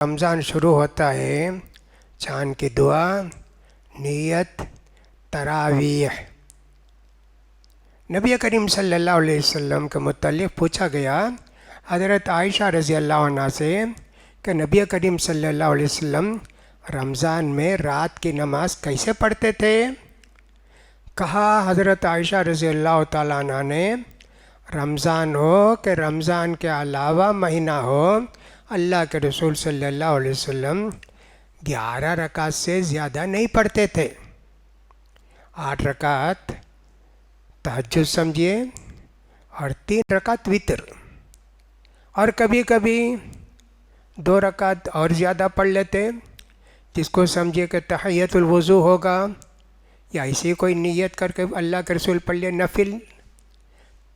رمضان شروع ہوتا ہے چاند کی دعا، نیت، تراویح۔ نبی کریم صلی اللہ علیہ وسلم کے متعلق پوچھا گیا حضرت عائشہ رضی اللہ عنہ سے کہ نبی کریم صلی اللہ علیہ وسلم رمضان میں رات کی نماز کیسے پڑھتے تھے؟ کہا حضرت عائشہ رضی اللہ تعالیٰ عنہ نے، رمضان ہو کہ رمضان کے علاوہ مہینہ ہو، اللہ کے رسول صلی اللہ علیہ وسلم 11 رکعت سے زیادہ نہیں پڑھتے تھے۔ 8 رکعت تہجد سمجھیے اور 3 رکعت وتر، اور کبھی کبھی 2 رکعت اور زیادہ پڑھ لیتے، جس کو سمجھے کہ تحیۃ الوضو ہوگا یا اسی کوئی نیت کر کے اللہ کے رسول پڑھ لے نفل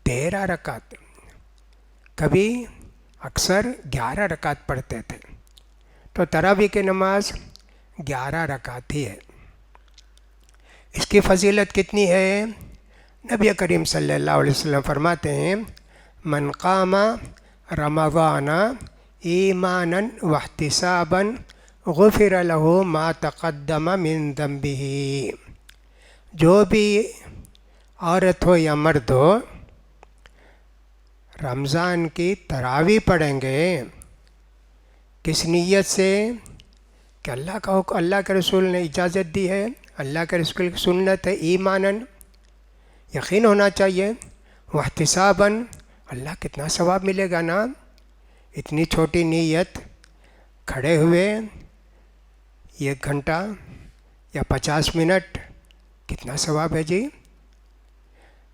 13 رکعت، کبھی اکثر 11 رکعت پڑھتے تھے۔ تو تراویح کی نماز 11 رکعت ہی ہے۔ اس کی فضیلت کتنی ہے؟ نبی کریم صلی اللہ علیہ وسلم فرماتے ہیں، من قام رمضان ایمانا واحتسابا غفر له ما تقدم من ذنبه۔ جو بھی عورت ہو یا مرد ہو رمضان کی تراویح پڑھیں گے، کس نیت سے؟ کہ اللہ کے رسول نے اجازت دی ہے، اللہ کے رسول کی سنت ہے، ایماناً یقین ہونا چاہیے، واحتساباً اللہ کتنا ثواب ملے گا نا، اتنی چھوٹی نیت، کھڑے ہوئے 1 گھنٹہ یا 50 منٹ، کتنا ثواب ہے جی۔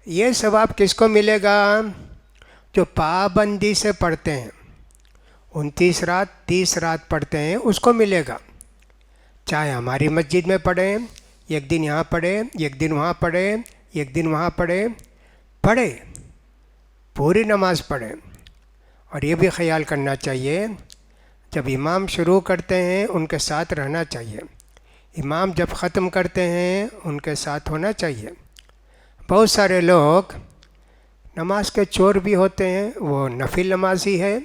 یہ ثواب کس کو ملے گا؟ جو پابندی سے پڑھتے ہیں، 29 رات 30 رات پڑھتے ہیں، اس کو ملے گا۔ چاہے ہماری مسجد میں پڑھیں، 1 دن یہاں پڑھے، 1 دن وہاں پڑھے، 1 دن وہاں پڑھے، پوری نماز پڑھیں۔ اور یہ بھی خیال کرنا چاہیے، جب امام شروع کرتے ہیں ان کے ساتھ رہنا چاہیے، امام جب ختم کرتے ہیں ان کے ساتھ ہونا چاہیے۔ بہت سارے لوگ نماز کے چور بھی ہوتے ہیں، وہ نفل نمازی ہے،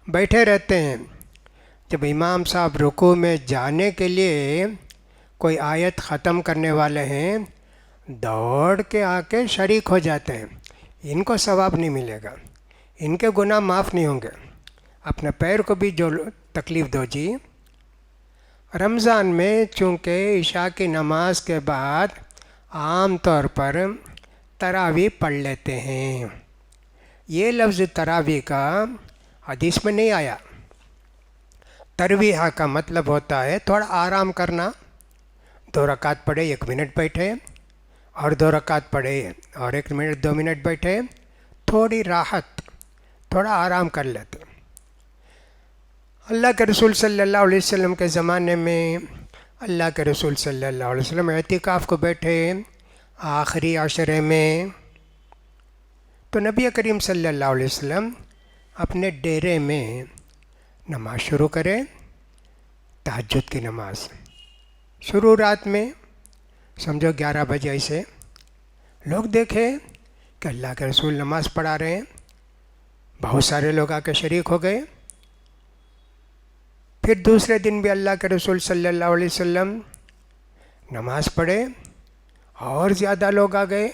بیٹھے رہتے ہیں، جب امام صاحب رکوع میں جانے کے لیے کوئی آیت ختم کرنے والے ہیں، دوڑ کے آ کے شریک ہو جاتے ہیں۔ ان کو ثواب نہیں ملے گا، ان کے گناہ معاف نہیں ہوں گے، اپنے پیر کو بھی جو تکلیف دو جی۔ رمضان میں چونکہ عشاء کی نماز کے بعد عام طور پر تراویح پڑھ لیتے ہیں، یہ لفظ تراویح کا حدیث میں نہیں آیا۔ ترویحہ کا مطلب ہوتا ہے تھوڑا آرام کرنا، 2 رکعت پڑھے 1 منٹ بیٹھے، اور 2 رکعت پڑھے اور 1 منٹ 2 منٹ بیٹھے، تھوڑی راحت، تھوڑا آرام کر لیتے۔ اللہ کے رسول صلی اللہ علیہ وسلم کے زمانے میں اللہ کے رسول صلی اللہ علیہ وسلم اعتکاف کو بیٹھے آخری عشرے میں، تو نبی کریم صلی اللہ علیہ وسلم اپنے ڈیرے میں نماز شروع کرے، تہجد کی نماز شروع رات میں، سمجھو 11 بجے ایسے، لوگ دیکھے کہ اللہ کے رسول نماز پڑھا رہے ہیں، بہت سارے لوگ آ کے شریک ہو گئے۔ پھر دوسرے دن بھی اللہ کے رسول صلی اللہ علیہ وسلم نماز پڑھے، اور زیادہ لوگ آ گئے۔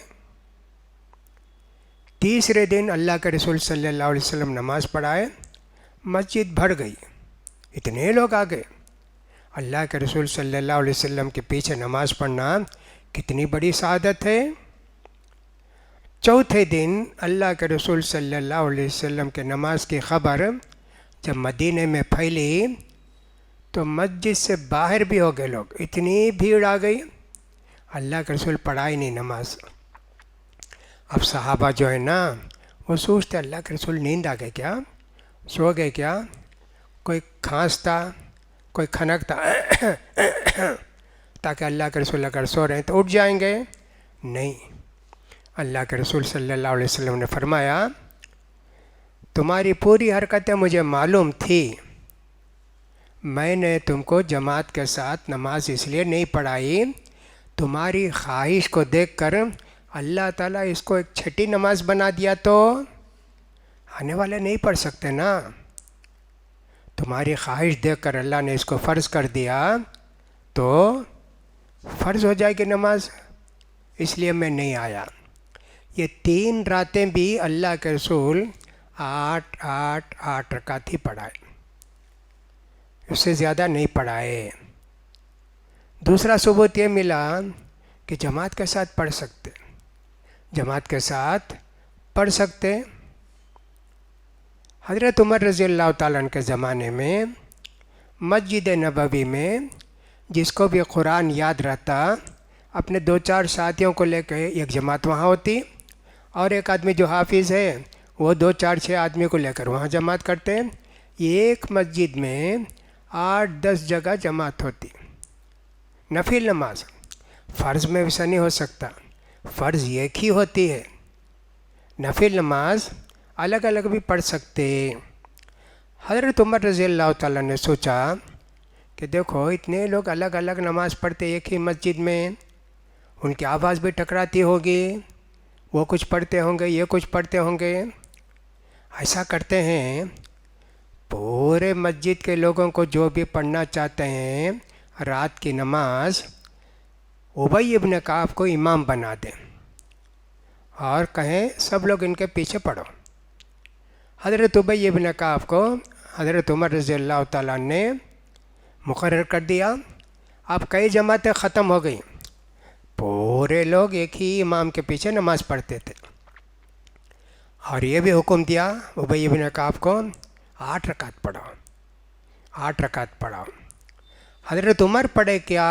تیسرے دن اللہ کے رسول صلی اللہ علیہ وسلم نماز پڑھائے، مسجد بھر گئی، اتنے لوگ آ گئے۔ اللہ کے رسول صلی اللہ علیہ وسلم کے پیچھے نماز پڑھنا کتنی بڑی سعادت ہے۔ چوتھے دن اللہ کے رسول صلی اللہ علیہ وسلم کے نماز کی خبر جب مدینے میں پھیلی تو مسجد سے باہر بھی ہو گئے لوگ، اتنی بھیڑ آ گئی، اللہ کے رسول پڑھائی نہیں نماز۔ اب صحابہ جو ہے نا وہ سوچتے اللہ کے رسول نیند آ گئے کیا، سو گئے کیا، کوئی کھانستا، کوئی کھنکتا تاکہ اللہ کے رسول اگر سو رہے ہیں تو اٹھ جائیں گے، نہیں۔ اللہ کے رسول صلی اللہ علیہ وسلم نے فرمایا، تمہاری پوری حرکتیں مجھے معلوم تھی، میں نے تم کو جماعت کے ساتھ نماز اس لیے نہیں پڑھائی، تمہاری خواہش کو دیکھ کر اللہ تعالیٰ اس کو ایک چھٹی نماز بنا دیا تو آنے والے نہیں پڑھ سکتے نا، تمہاری خواہش دیکھ کر اللہ نے اس کو فرض کر دیا تو فرض ہو جائے گی نماز، اس لیے میں نہیں آیا۔ یہ 3 راتیں بھی اللہ کے رسول 8 رکعت ہی پڑھائے، اس سے زیادہ نہیں پڑھائے۔ دوسرا ثبوت یہ ملا کہ جماعت کے ساتھ پڑھ سکتے، جماعت کے ساتھ پڑھ سکتے۔ حضرت عمر رضی اللہ تعالیٰ عنہ کے زمانے میں مسجد نبوی میں جس کو بھی قرآن یاد رہتا اپنے 2-4 ساتھیوں کو لے کے ایک جماعت وہاں ہوتی، اور ایک آدمی جو حافظ ہے وہ 2-4-6 آدمی کو لے کر وہاں جماعت کرتے۔ ایک مسجد میں 8-10 جگہ جماعت ہوتی۔ نفل نماز فرض میں ویسا نہیں ہو سکتا، فرض ایک ہی ہوتی ہے، نفل نماز الگ الگ بھی پڑھ سکتے۔ حضرت عمر رضی اللہ تعالیٰ نے سوچا کہ دیکھو اتنے لوگ الگ الگ نماز پڑھتے ایک ہی مسجد میں، ان کی آواز بھی ٹکراتی ہوگی، وہ کچھ پڑھتے ہوں گے یہ کچھ پڑھتے ہوں گے۔ ایسا کرتے ہیں پورے مسجد کے لوگوں کو جو بھی پڑھنا چاہتے ہیں رات کی نماز، ابی ابن کعب کو امام بنا دیں اور کہیں سب لوگ ان کے پیچھے پڑھو۔ حضرت ابی ابن کعب کو حضرت عمر رضی اللہ تعالیٰ نے مقرر کر دیا۔ اب کئی جماعتیں ختم ہو گئیں، پورے لوگ ایک ہی امام کے پیچھے نماز پڑھتے تھے، اور یہ بھی حکم دیا ابی ابن کعب کو 8 رکعت پڑھاؤ، 8 رکعت پڑھاؤ۔ حضرت عمر پڑھے کیا؟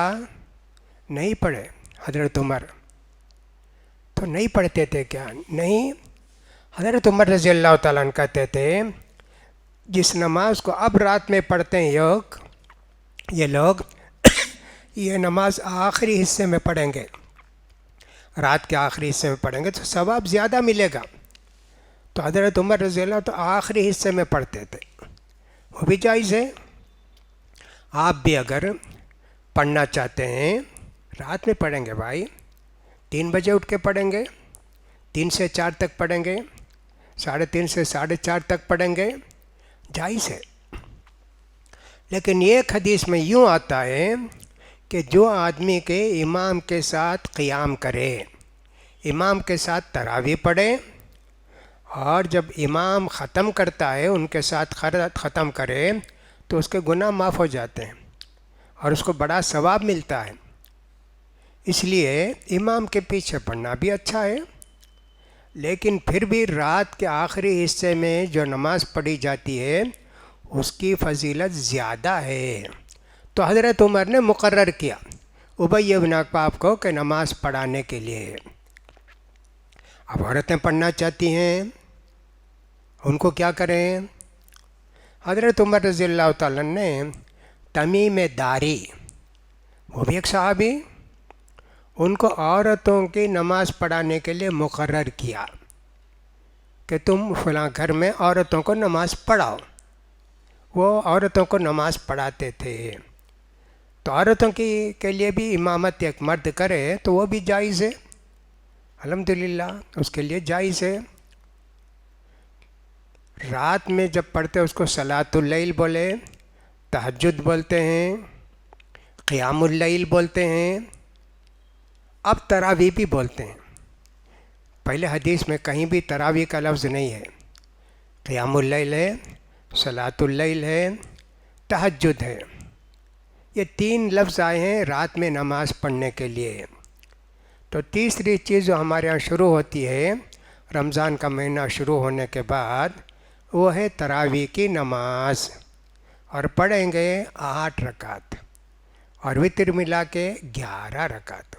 نہیں پڑھے۔ حضرت عمر تو نہیں پڑھتے تھے کیا؟ نہیں۔ حضرت عمر رضی اللہ تعالیٰ عنہ کہتے تھے جس نماز کو اب رات میں پڑھتے ہیں یہ لوگ یہ نماز آخری حصے میں پڑھیں گے، رات کے آخری حصے میں پڑھیں گے تو ثواب زیادہ ملے گا۔ تو حضرت عمر رضی اللہ تو آخری حصے میں پڑھتے تھے، وہ بھی جائز ہے۔ آپ بھی اگر پڑھنا چاہتے ہیں رات میں پڑھیں گے بھائی، 3 بجے اٹھ کے پڑھیں گے، 3 سے 4 تک پڑھیں گے، 3:30 سے 4:30 تک پڑھیں گے، جائز ہے۔ لیکن ایک حدیث میں یوں آتا ہے کہ جو آدمی کے امام کے ساتھ قیام کرے، امام کے ساتھ تراویح پڑھے، اور جب امام ختم کرتا ہے ان کے ساتھ ختم کرے تو اس کے گناہ معاف ہو جاتے ہیں اور اس کو بڑا ثواب ملتا ہے۔ اس لیے امام کے پیچھے پڑھنا بھی اچھا ہے، لیکن پھر بھی رات کے آخری حصے میں جو نماز پڑھی جاتی ہے اس کی فضیلت زیادہ ہے۔ تو حضرت عمر نے مقرر کیا ابی ابن کعب کو کہ نماز پڑھانے کے لیے۔ اب عورتیں پڑھنا چاہتی ہیں، ان کو کیا کریں؟ حضرت عمر رضی اللہ تعالیٰ نے تمیم داری، وہ بھی ایک صحابی، ان کو عورتوں کی نماز پڑھانے کے لیے مقرر کیا کہ تم فلاں گھر میں عورتوں کو نماز پڑھاؤ۔ وہ عورتوں کو نماز پڑھاتے تھے۔ تو عورتوں کے لیے بھی امامت ایک مرد کرے تو وہ بھی جائز ہے، الحمدللہ اس کے لیے جائز ہے۔ رات میں جب پڑھتے اس کو صلاۃ اللیل بولے، تہجد بولتے ہیں، قیام اللیل بولتے ہیں، اب تراویح بھی بولتے ہیں۔ پہلے حدیث میں کہیں بھی تراویح کا لفظ نہیں ہے، قیام اللیل ہے، صلاۃ اللیل ہے، تہجد ہے، یہ 3 لفظ آئے ہیں رات میں نماز پڑھنے کے لیے۔ تو تیسری چیز جو ہمارے یہاں شروع ہوتی ہے رمضان کا مہینہ شروع ہونے کے بعد، وہ ہے تراویح کی نماز، اور پڑھیں گے 8 رکعت اور وتر ملا کے 11 رکعت۔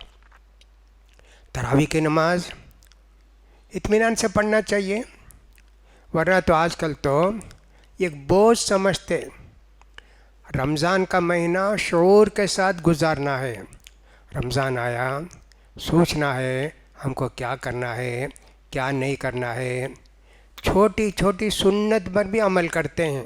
تراویح کی نماز اطمینان سے پڑھنا چاہیے، ورنہ تو آج کل تو ایک بوجھ سمجھتے۔ رمضان کا مہینہ شعور کے ساتھ گزارنا ہے، رمضان آیا سوچنا ہے ہم کو کیا کرنا ہے کیا نہیں کرنا ہے، چھوٹی چھوٹی سنت پر بھی عمل کرتے ہیں۔